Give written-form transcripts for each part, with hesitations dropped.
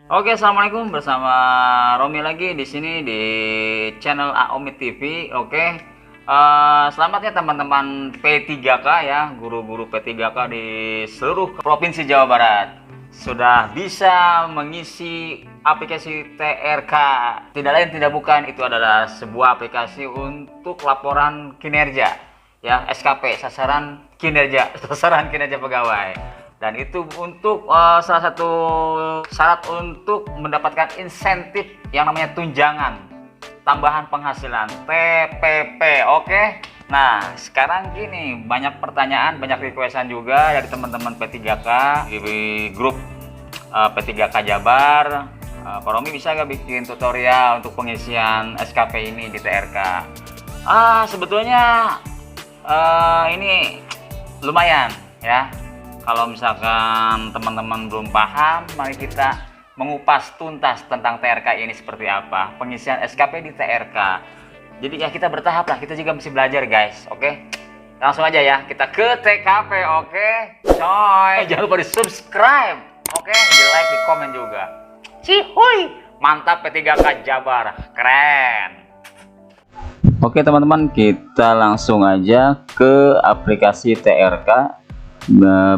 Oke, assalamualaikum, bersama Romi lagi di sini di channel Aomi TV. Oke, selamat ya teman-teman P3K ya, guru-guru P3K di seluruh provinsi Jawa Barat sudah bisa mengisi aplikasi TRK. Tidak lain tidak bukan, itu adalah sebuah aplikasi untuk laporan kinerja ya, SKP, sasaran kinerja sasaran kinerja pegawai. Dan itu untuk salah satu syarat untuk mendapatkan insentif yang namanya tunjangan tambahan penghasilan TPP. Oke, nah sekarang gini, banyak pertanyaan, banyak requestan juga dari teman-teman P3K di grup P3K Jabar. Pak Romi bisa gak bikin tutorial untuk pengisian SKP ini di TRK? Sebetulnya ini lumayan ya. Kalau misalkan teman-teman belum paham, mari kita mengupas tuntas tentang TRK ini seperti apa, pengisian SKP di TRK. Jadi ya kita bertahap lah, kita juga mesti belajar guys. Oke, langsung aja ya, kita ke TKP. Oke coy, jangan lupa di subscribe, oke, di like, di komen juga. Cihuy, mantap, P3K Jabar, keren. Oke teman-teman, kita langsung aja ke aplikasi TRK.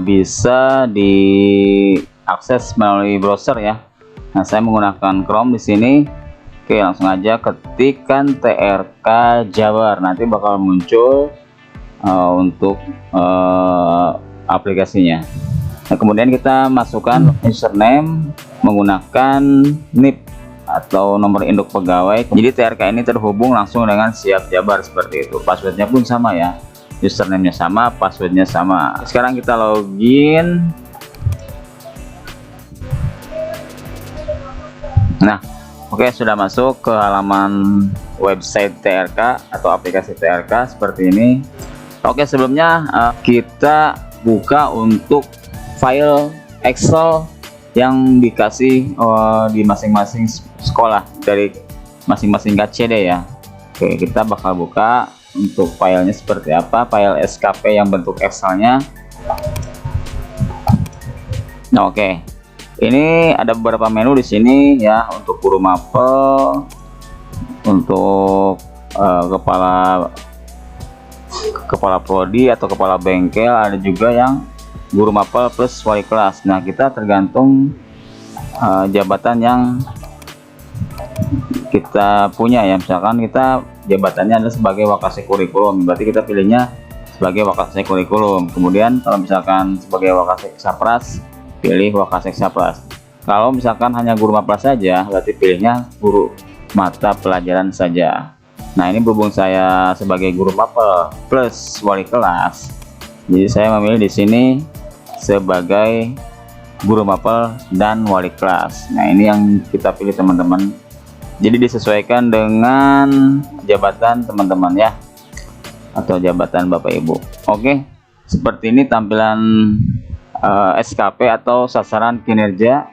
Bisa diakses melalui browser ya. Nah, saya menggunakan Chrome di sini. Oke, langsung aja ketikkan TRK Jabar, nanti bakal muncul untuk aplikasinya. Nah, kemudian kita masukkan username menggunakan NIP atau nomor induk pegawai. Jadi TRK ini terhubung langsung dengan Siap Jabar seperti itu. Passwordnya pun sama ya, username-nya sama, passwordnya sama. Sekarang kita login. Nah, oke, sudah masuk ke halaman website TRK atau aplikasi TRK seperti ini. Oke, sebelumnya kita buka untuk file Excel yang dikasih di masing-masing sekolah dari masing-masing KCD ya. Oke, kita bakal buka untuk filenya seperti apa, file SKP yang bentuk Excelnya. Nah, oke, ini ada beberapa menu di sini ya, untuk guru mapel, untuk kepala prodi atau kepala bengkel, ada juga yang guru mapel plus wali kelas. Nah, kita tergantung jabatan yang kita punya ya. Misalkan kita jabatannya adalah sebagai wakasek kurikulum, berarti kita pilihnya sebagai wakasek kurikulum. Kemudian kalau misalkan sebagai wakasek sapras, pilih wakasek sapras. Kalau misalkan hanya guru mapel saja, berarti pilihnya guru mata pelajaran saja. Nah, ini berhubung saya sebagai guru mapel plus wali kelas, jadi saya memilih di sini sebagai guru mapel dan wali kelas. Nah, ini yang kita pilih teman-teman. Jadi disesuaikan dengan jabatan teman-teman ya, atau jabatan Bapak Ibu. Oke, seperti ini tampilan SKP atau sasaran kinerja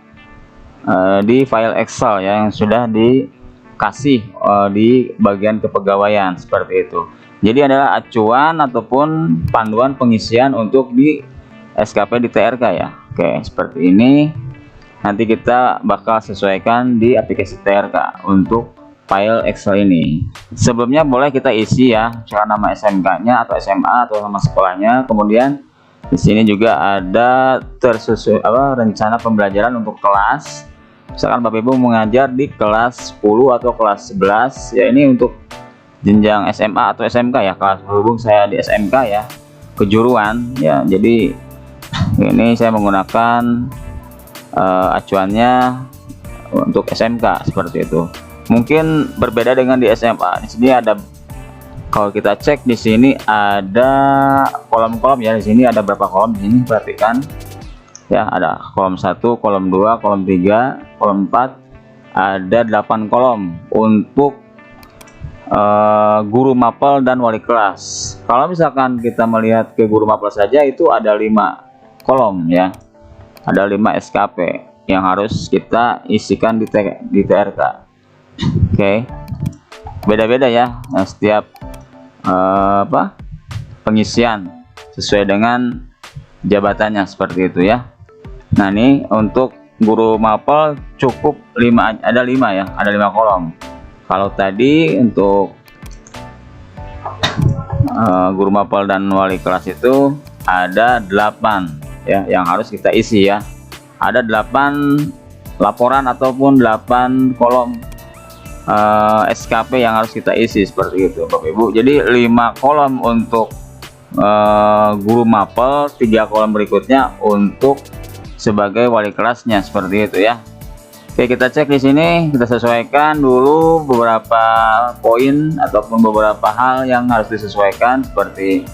di file Excel ya, yang sudah dikasih di bagian kepegawaian seperti itu. Jadi adalah acuan ataupun panduan pengisian untuk di SKP di TRK ya. Oke, seperti ini. Nanti kita bakal sesuaikan di aplikasi TRK untuk file Excel ini. Sebelumnya boleh kita isi ya, misalkan nama SMK-nya atau SMA atau nama sekolahnya. Kemudian di sini juga ada tersusun rencana pembelajaran untuk kelas. Misalkan Bapak Ibu mengajar di kelas 10 atau kelas 11 ya, ini untuk jenjang SMA atau SMK ya. Kelas berhubung saya di SMK ya, kejuruan ya. Jadi ini saya menggunakan acuannya untuk SMK seperti itu. Mungkin berbeda dengan di SMA. Di sini ada, kalau kita cek di sini ada kolom-kolom ya. Di sini ada berapa kolom di sini, perhatikan ya, ada kolom 1, kolom 2, kolom 3, kolom 4, ada 8 kolom untuk guru mapel dan wali kelas. Kalau misalkan kita melihat ke guru mapel saja, itu ada 5 kolom ya. Ada 5 SKP yang harus kita isikan di TRK. Oke, beda-beda ya, setiap pengisian sesuai dengan jabatannya seperti itu ya. Nah, ini untuk guru mapel cukup 5, ada 5 ya, ada 5 kolom. Kalau tadi untuk guru mapel dan wali kelas itu ada 8 ya yang harus kita isi ya. Ada 8 laporan ataupun 8 kolom SKP yang harus kita isi seperti itu Bapak Ibu. Jadi 5 kolom untuk guru mapel, 3 kolom berikutnya untuk sebagai wali kelasnya seperti itu ya. Oke, kita cek di sini, kita sesuaikan dulu beberapa poin ataupun beberapa hal yang harus disesuaikan seperti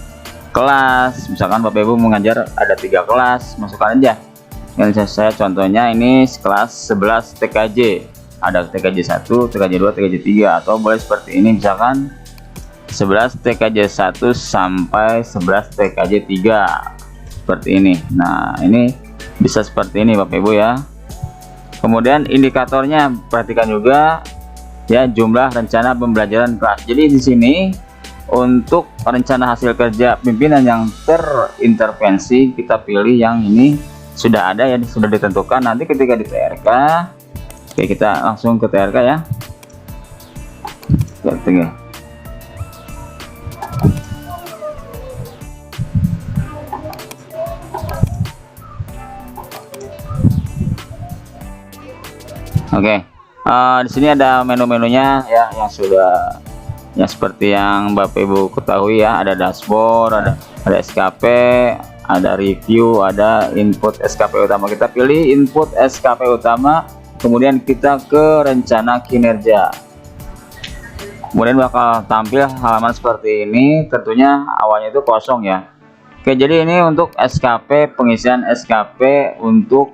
kelas. Misalkan Bapak Ibu mengajar ada 3 kelas, masukkan aja. Yang saya contohnya ini kelas 11 TKJ, ada TKJ 1, TKJ 2, TKJ 3, atau boleh seperti ini misalkan 11 TKJ 1 sampai 11 TKJ 3 seperti ini. Nah, ini bisa seperti ini Bapak Ibu ya. Kemudian indikatornya perhatikan juga ya, jumlah rencana pembelajaran kelas. Jadi di sini untuk rencana hasil kerja pimpinan yang terintervensi kita pilih yang ini sudah ada ya, sudah ditentukan. Nanti ketika di TRK, oke, kita langsung ke TRK ya. Oke, di sini ada menu-menunya ya, yang sudah yang seperti yang Bapak Ibu ketahui ya. Ada dashboard, ada SKP, ada review, ada input SKP utama. Kita pilih input SKP utama, kemudian kita ke rencana kinerja. Kemudian bakal tampil halaman seperti ini. Tentunya awalnya itu kosong ya. Oke, jadi ini untuk SKP, pengisian SKP untuk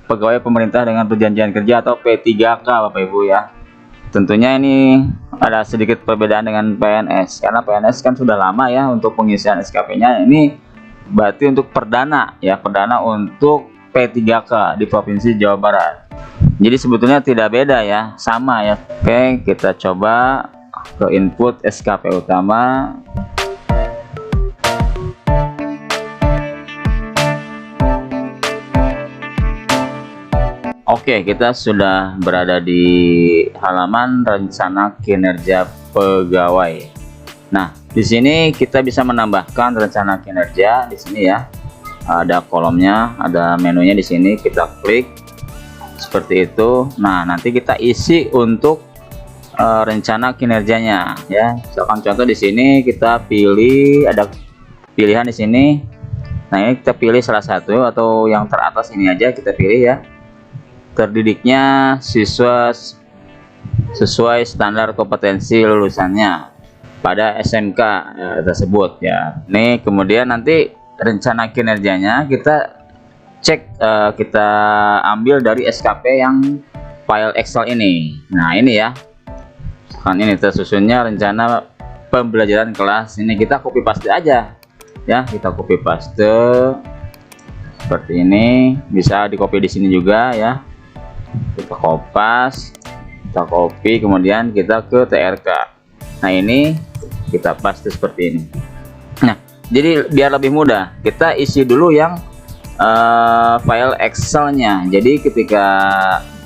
pegawai pemerintah dengan perjanjian kerja atau P3K Bapak Ibu ya. Tentunya ini ada sedikit perbedaan dengan PNS, karena PNS kan sudah lama ya untuk pengisian SKP-nya. Ini berarti untuk perdana ya, perdana untuk P3K di Provinsi Jawa Barat. Jadi sebetulnya tidak beda ya, sama ya. Oke, kita coba ke input SKP utama. Oke, kita sudah berada di halaman rencana kinerja pegawai. Nah, di sini kita bisa menambahkan rencana kinerja di sini ya. Ada kolomnya, ada menunya di sini. Kita klik seperti itu. Nah, nanti kita isi untuk rencana kinerjanya ya. Misalkan contoh di sini kita pilih, ada pilihan di sini. Nah, ini kita pilih salah satu atau yang teratas ini aja kita pilih ya. Terdidiknya siswa sesuai standar kompetensi lulusannya pada SMK tersebut ya. Nih, kemudian nanti rencana kinerjanya kita cek, kita ambil dari SKP yang file Excel ini. Nah, ini ya, kan ini tersusunnya rencana pembelajaran kelas. Ini kita copy paste aja ya, kita copy paste seperti ini. Bisa di copy di sini juga ya. Kita kopas, kita copy, kemudian kita ke TRK. Nah, ini kita paste seperti ini. Nah, jadi biar lebih mudah, kita isi dulu yang file Excel-nya. Jadi ketika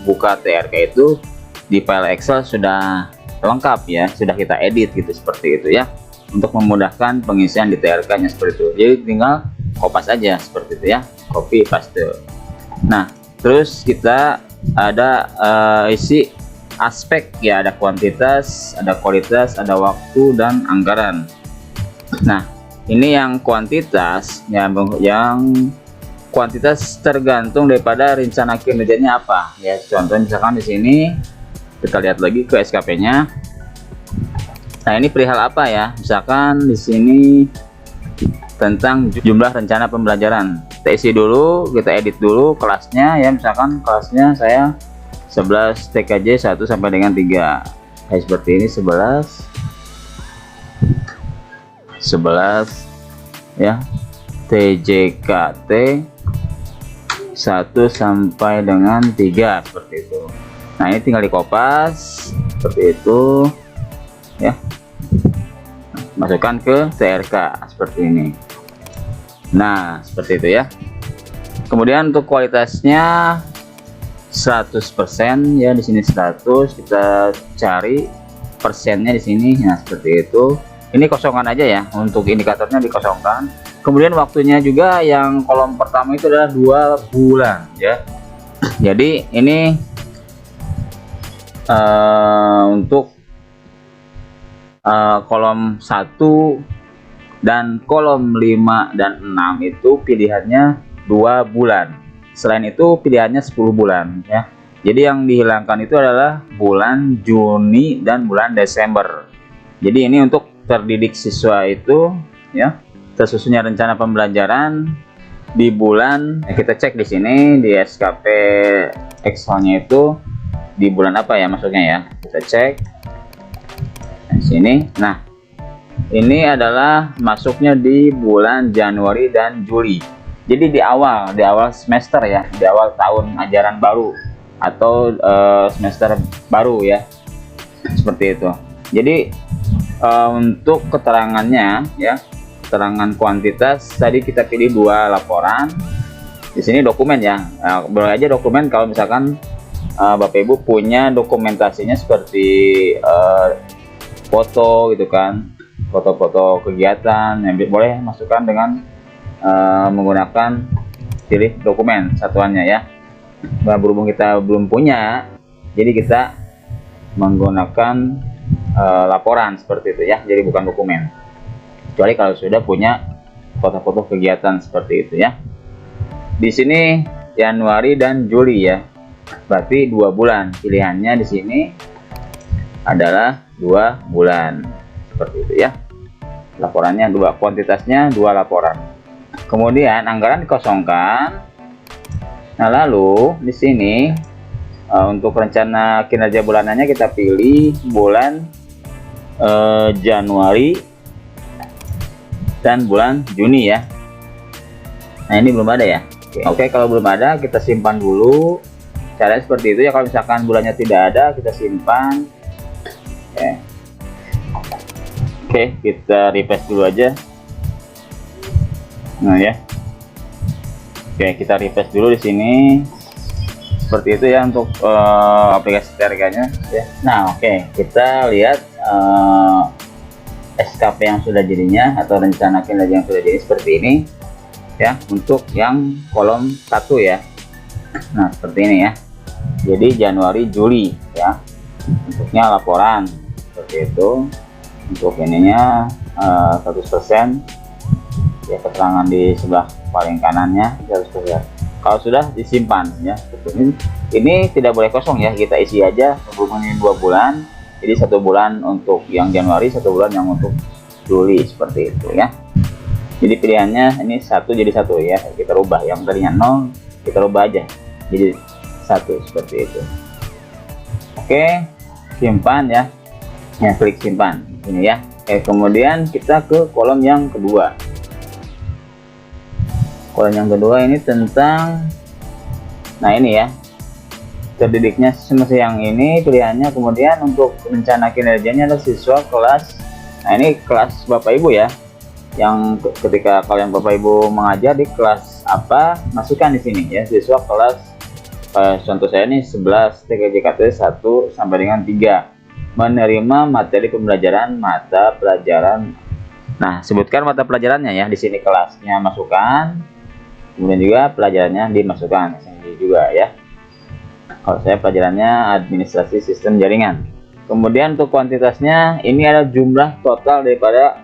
buka TRK itu di file Excel sudah lengkap ya, sudah kita edit gitu seperti itu ya, untuk memudahkan pengisian di TRK-nya seperti itu. Jadi tinggal kopas aja seperti itu ya, copy paste. Nah, terus kita ada isi aspek ya, ada kuantitas, ada kualitas, ada waktu dan anggaran. Nah, ini yang kuantitas ya, yang kuantitas tergantung daripada rencana kinerjanya apa ya. Contoh misalkan di sini kita lihat lagi ke SKP-nya. Nah, ini perihal apa ya? Misalkan di sini tentang jumlah rencana pembelajaran. Kita isi dulu, kita edit dulu kelasnya ya. Misalkan kelasnya saya 11 TKJ 1 sampai dengan 3. Kayak seperti ini, 11 ya. TJKT 1 sampai dengan 3 seperti itu. Nah, ini tinggal dikopas seperti itu ya. Masukkan ke TRK seperti ini. Nah, seperti itu ya. Kemudian untuk kualitasnya 100% ya. Di sini 100, kita cari persennya di sini. Nah, seperti itu. Ini kosongkan aja ya, untuk indikatornya dikosongkan. Kemudian waktunya juga yang kolom pertama itu adalah 2 bulan ya. Jadi ini untuk kolom 1 dan kolom 5 dan 6 itu pilihannya 2 bulan. Selain itu pilihannya 10 bulan ya. Jadi yang dihilangkan itu adalah bulan Juni dan bulan Desember. Jadi ini untuk terdidik siswa itu ya, tersusunnya rencana pembelajaran di bulan, kita cek di sini di SKP Excelnya itu di bulan apa ya masuknya ya, kita cek di sini. Nah, ini adalah masuknya di bulan Januari dan Juli. Jadi di awal semester ya, di awal tahun ajaran baru atau semester baru ya, seperti itu. Jadi untuk keterangannya ya, keterangan kuantitas tadi kita pilih 2 laporan. Di sini dokumen ya, boleh aja dokumen kalau misalkan Bapak Ibu punya dokumentasinya seperti foto gitu kan, foto-foto kegiatan yang boleh masukkan dengan menggunakan pilih dokumen satuannya ya. Nah, berhubung kita belum punya, jadi kita menggunakan laporan seperti itu ya, jadi bukan dokumen, kecuali kalau sudah punya foto-foto kegiatan seperti itu ya. Di sini Januari dan Juli ya, berarti 2 bulan. Pilihannya di sini adalah 2 bulan seperti itu ya. Laporannya 2, kuantitasnya 2 laporan. Kemudian anggaran dikosongkan. Nah, lalu di sini untuk rencana kinerja bulanannya kita pilih bulan Januari dan bulan Juni ya. Nah, ini belum ada ya. Oke, kalau belum ada kita simpan dulu. Caranya seperti itu ya. Kalau misalkan bulannya tidak ada, kita simpan. Oke, kita refresh dulu aja. Nah ya. Oke, kita refresh dulu di sini. Seperti itu ya untuk aplikasi TRK-nya ya. Nah, oke, kita lihat SKP yang sudah jadinya atau rencana kinerja yang sudah jadi seperti ini ya, untuk yang kolom 1 ya. Nah, seperti ini ya. Jadi Januari Juli ya, bentuknya laporan seperti itu. Untuk ininya 100% ya, keterangan di sebelah paling kanannya 100%. Kalau sudah disimpan ya, ini tidak boleh kosong ya, kita isi aja hubungannya 2 bulan. Jadi 1 bulan untuk yang Januari, 1 bulan yang untuk Juli seperti itu ya. Jadi pilihannya ini 1 jadi 1 ya, kita rubah yang tadinya 0 kita rubah aja jadi 1 seperti itu. Oke, simpan ya. Ya, klik simpan ini ya. Kemudian kita ke kolom yang kedua. Kolom yang kedua ini tentang, nah ini ya, terdidiknya semasa yang ini pilihannya. Kemudian untuk rencana kinerjanya adalah siswa kelas, nah ini kelas Bapak Ibu ya, yang ketika kalian Bapak Ibu mengajar di kelas apa, masukkan di sini ya, siswa kelas contoh saya ini 11 TKJKT 1 sampai dengan 3 menerima materi pembelajaran mata pelajaran. Nah, sebutkan mata pelajarannya ya, di sini kelasnya masukkan, kemudian juga pelajarannya dimasukkan di sini juga ya. Kalau saya pelajarannya administrasi sistem jaringan. Kemudian untuk kuantitasnya ini adalah jumlah total daripada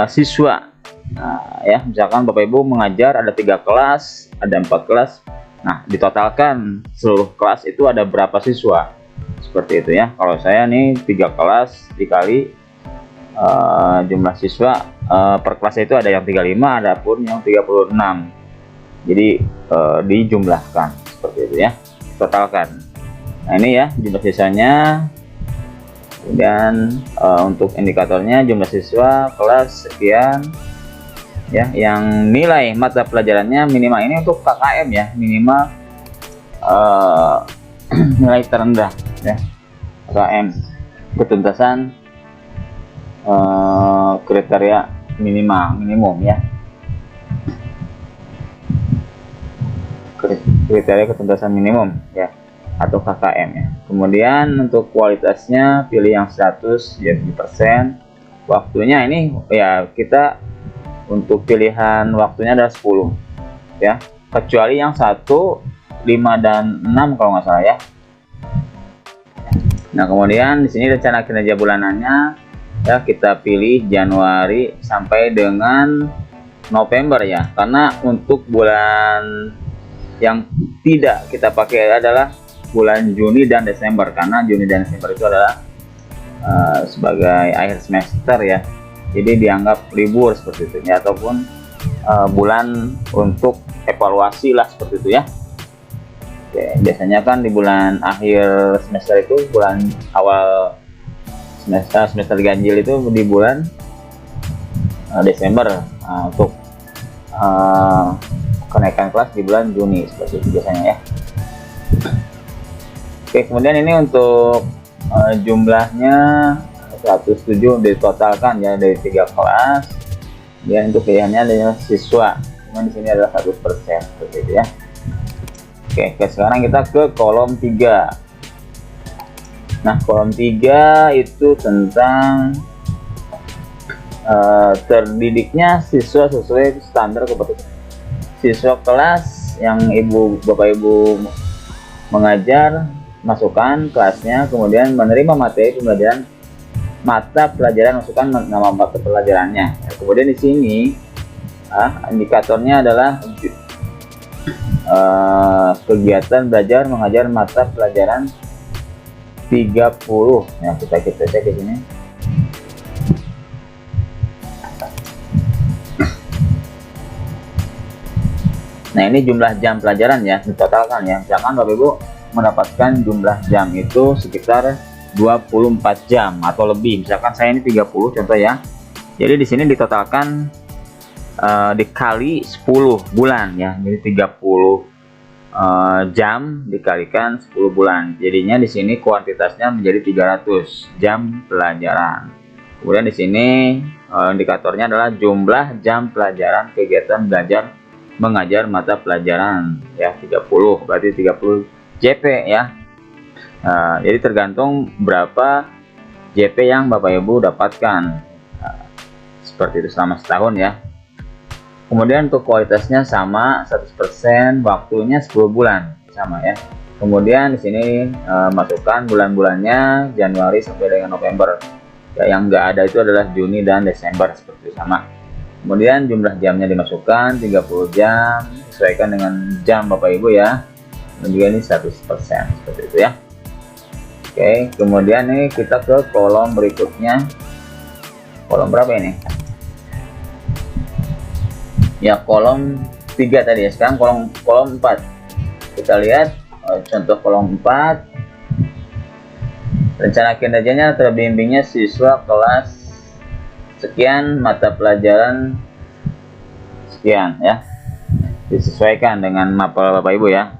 siswa. Nah ya, misalkan Bapak Ibu mengajar ada 3 kelas, ada 4 kelas. Nah, ditotalkan seluruh kelas itu ada berapa siswa, seperti itu ya. Kalau saya nih 3 kelas dikali jumlah siswa per kelas itu ada yang 35, ada pun yang 36. Jadi dijumlahkan seperti itu ya, totalkan. Nah ini ya jumlah siswanya. Kemudian untuk indikatornya jumlah siswa kelas sekian ya, yang nilai mata pelajarannya minimal, ini untuk KKM ya, minimal nilai terendah ya, KKM ketuntasan kriteria minimum ya, kriteria ketuntasan minimum ya. atau KKM ya. Kemudian untuk kualitasnya pilih yang 100 jadi persen. Waktunya ini ya kita untuk pilihan waktunya adalah 10 ya, kecuali yang 1, 5 dan 6 kalau nggak salah ya. Nah, kemudian di sini rencana kinerja bulanannya ya kita pilih Januari sampai dengan November ya, karena untuk bulan yang tidak kita pakai adalah bulan Juni dan Desember, karena Juni dan Desember itu adalah sebagai akhir semester ya, jadi dianggap libur seperti itu ya, ataupun bulan untuk evaluasi lah seperti itu ya. Oke, biasanya kan di bulan akhir semester itu, bulan awal semester ganjil itu di bulan Desember, untuk kenaikan kelas di bulan Juni seperti itu biasanya ya. Oke, kemudian ini untuk jumlahnya 107 ditotalkan ya dari 3 kelas. Dan untuk pilihannya adalah siswa, cuman di sini adalah 100% seperti itu ya. Oke, sekarang kita ke kolom 3. Nah, kolom 3 itu tentang terdidiknya siswa sesuai standar kompetensi. Siswa kelas yang bapak ibu mengajar, masukkan kelasnya, kemudian menerima materi pembelajaran mata pelajaran, masukkan nama mata pelajarannya. Ya, kemudian di sini indikatornya adalah kegiatan belajar mengajar mata pelajaran 30. Ya, kita cek di sini. Nah, ini jumlah jam pelajaran ya, ditotalkan ya. Misalkan Bapak Ibu mendapatkan jumlah jam itu sekitar 24 jam atau lebih. Misalkan saya ini 30 contoh ya. Jadi di sini ditotalkan dikali 10 bulan ya. Jadi 30 jam dikalikan 10 bulan. Jadinya di sini kuantitasnya menjadi 300 jam pelajaran. Kemudian di sini indikatornya adalah jumlah jam pelajaran kegiatan belajar mengajar mata pelajaran ya, 30, berarti 30 JP ya. Jadi tergantung berapa JP yang Bapak Ibu dapatkan, seperti itu selama setahun ya. Kemudian untuk kualitasnya sama 100%, waktunya 10 bulan sama ya. Kemudian di sini masukkan bulan-bulannya Januari sampai dengan November ya, yang enggak ada itu adalah Juni dan Desember seperti itu sama. Kemudian jumlah jamnya dimasukkan 30 jam, sesuaikan dengan jam Bapak Ibu ya. Dan juga ini 100% seperti itu ya. Oke, kemudian nih kita ke kolom berikutnya. Kolom berapa ini? Ya, kolom 3 tadi ya. Sekarang kolom 4. Kita lihat contoh kolom 4. Rencana kinerjanya terbimbingnya siswa kelas sekian, mata pelajaran sekian ya, disesuaikan dengan mapel Bapak Ibu ya.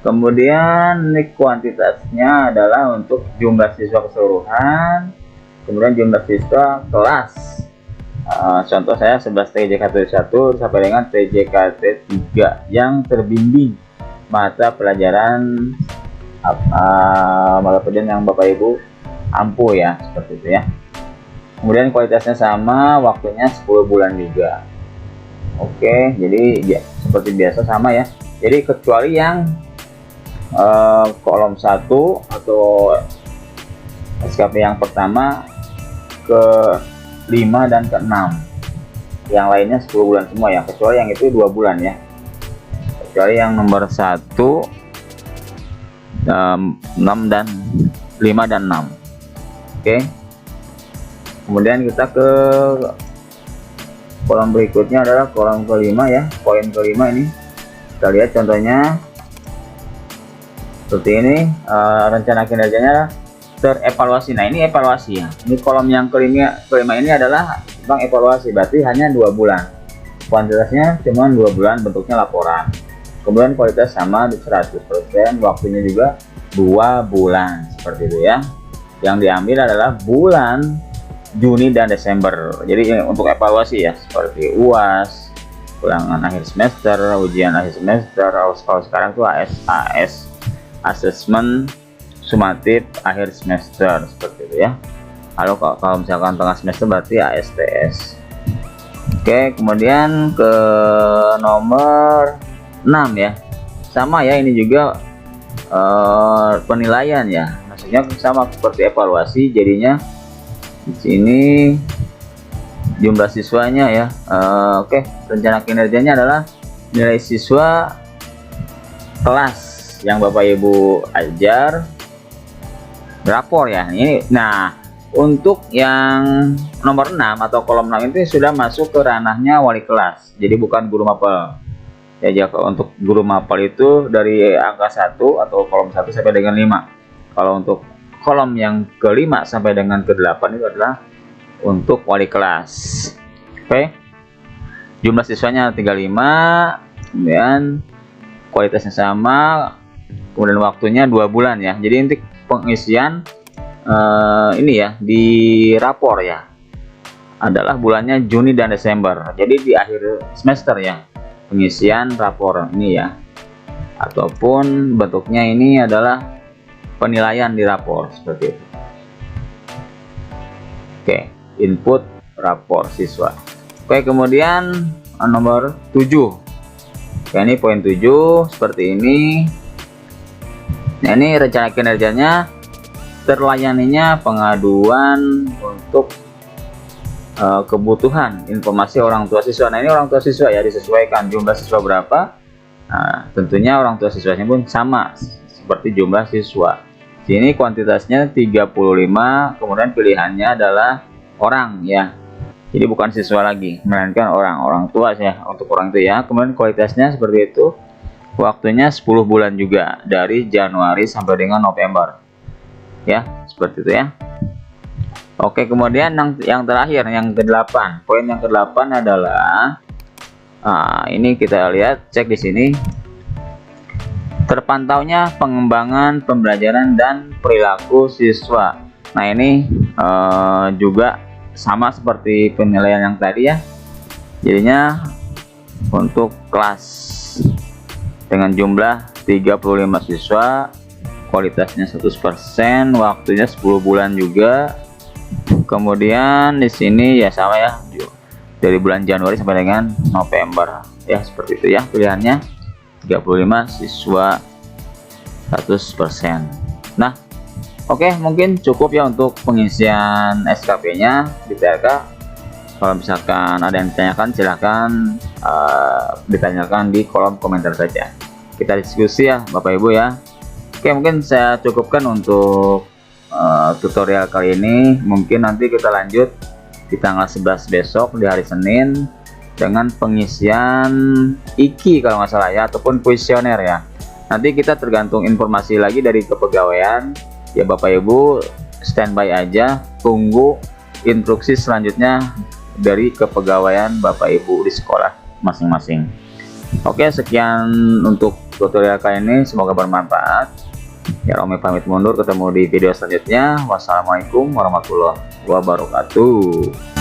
Kemudian ini kuantitasnya adalah untuk jumlah siswa keseluruhan, kemudian jumlah siswa kelas. Contoh saya 11 TJKT 1 sampai dengan TJKT 3 yang terbimbing mata pelajaran yang Bapak Ibu ampuh ya, seperti itu ya. Kemudian kualitasnya sama, waktunya 10 bulan juga. Oke, jadi ya, seperti biasa sama ya. Jadi kecuali yang kolom 1 atau SKP yang pertama ke 5 dan ke 6. Yang lainnya 10 bulan semua ya, kecuali yang itu 2 bulan ya. Kecuali yang nomor 1, 6 dan 5 dan 6. Oke. Kemudian kita ke kolom berikutnya adalah kolom kelima ya, poin kelima ini. Kita lihat contohnya seperti ini. Rencana kinerjanya terevaluasi. Nah, ini evaluasi ya. Ini kolom yang kelima ini adalah tentang evaluasi, berarti hanya 2 bulan. Kuantitasnya cuma 2 bulan, bentuknya laporan. Kemudian kualitas sama di 100%, waktunya juga 2 bulan seperti itu ya. Yang diambil adalah bulan Juni dan Desember. Jadi untuk evaluasi ya, seperti UAS, ulangan akhir semester, ujian akhir semester, kalau sekarang tuh AS asesmen sumatif akhir semester seperti itu ya. Lalu kalau misalkan tengah semester berarti ASTS. Oke, kemudian ke nomor 6 ya, sama ya, ini juga penilaian ya, maksudnya sama seperti evaluasi. Jadinya di sini jumlah siswanya ya. Oke, rencana kinerjanya adalah nilai siswa kelas yang Bapak Ibu ajar, rapor ya ini. Nah, untuk yang nomor 6 atau kolom 6 itu sudah masuk ke ranahnya wali kelas, jadi bukan guru mapel ya. Jika untuk guru mapel itu dari angka 1 atau kolom 1 sampai dengan 5. Kalau untuk kolom yang ke-5 sampai dengan ke-8 itu adalah untuk wali kelas. Oke, jumlah siswanya 35, kemudian kualitasnya sama, kemudian waktunya 2 bulan ya. Jadi untuk pengisian ini ya di rapor ya adalah bulannya Juni dan Desember. Jadi di akhir semester ya pengisian rapor ini ya, ataupun bentuknya ini adalah penilaian di rapor seperti itu. Oke, input rapor siswa. Oke, kemudian nomor 7 ya, ini poin 7 seperti ini. Nah, ini rencana kinerjanya terlayaninya pengaduan untuk kebutuhan informasi orang tua siswa. Nah, ini orang tua siswa ya, disesuaikan jumlah siswa berapa. Nah, tentunya orang tua siswanya pun sama seperti jumlah siswa. Sini kuantitasnya 35, kemudian pilihannya adalah orang ya. Jadi bukan siswa lagi, melainkan orang tua ya, untuk orang itu ya. Kemudian kualitasnya seperti itu. Waktunya 10 bulan juga, dari Januari sampai dengan November. Ya, seperti itu ya. Oke, kemudian yang terakhir, yang ke-8. Poin yang ke-8 adalah ini kita lihat, cek di sini. Terpantaunya pengembangan pembelajaran dan perilaku siswa. Nah, ini juga sama seperti penilaian yang tadi ya. Jadinya untuk kelas dengan jumlah 35 siswa, kualitasnya 100%, waktunya 10 bulan juga. Kemudian di sini ya sama ya, dari bulan Januari sampai dengan November ya, seperti itu ya pilihannya. 35 siswa 100%. Nah, oke, mungkin cukup ya untuk pengisian SKP-nya di TLK. Kalau misalkan ada yang ditanyakan, silahkan ditanyakan di kolom komentar saja. Kita diskusi ya Bapak Ibu ya. Oke, mungkin saya cukupkan untuk tutorial kali ini. Mungkin nanti kita lanjut di tanggal 11 besok, di hari Senin, dengan pengisian IKI kalau nggak salah ya, ataupun kuesioner ya. Nanti kita tergantung informasi lagi dari kepegawaian ya Bapak Ibu, standby aja, tunggu instruksi selanjutnya dari kepegawaian Bapak Ibu di sekolah masing-masing. Oke, sekian untuk tutorial kali ini, semoga bermanfaat ya. Romi pamit mundur, ketemu di video selanjutnya. Wassalamualaikum warahmatullahi wabarakatuh.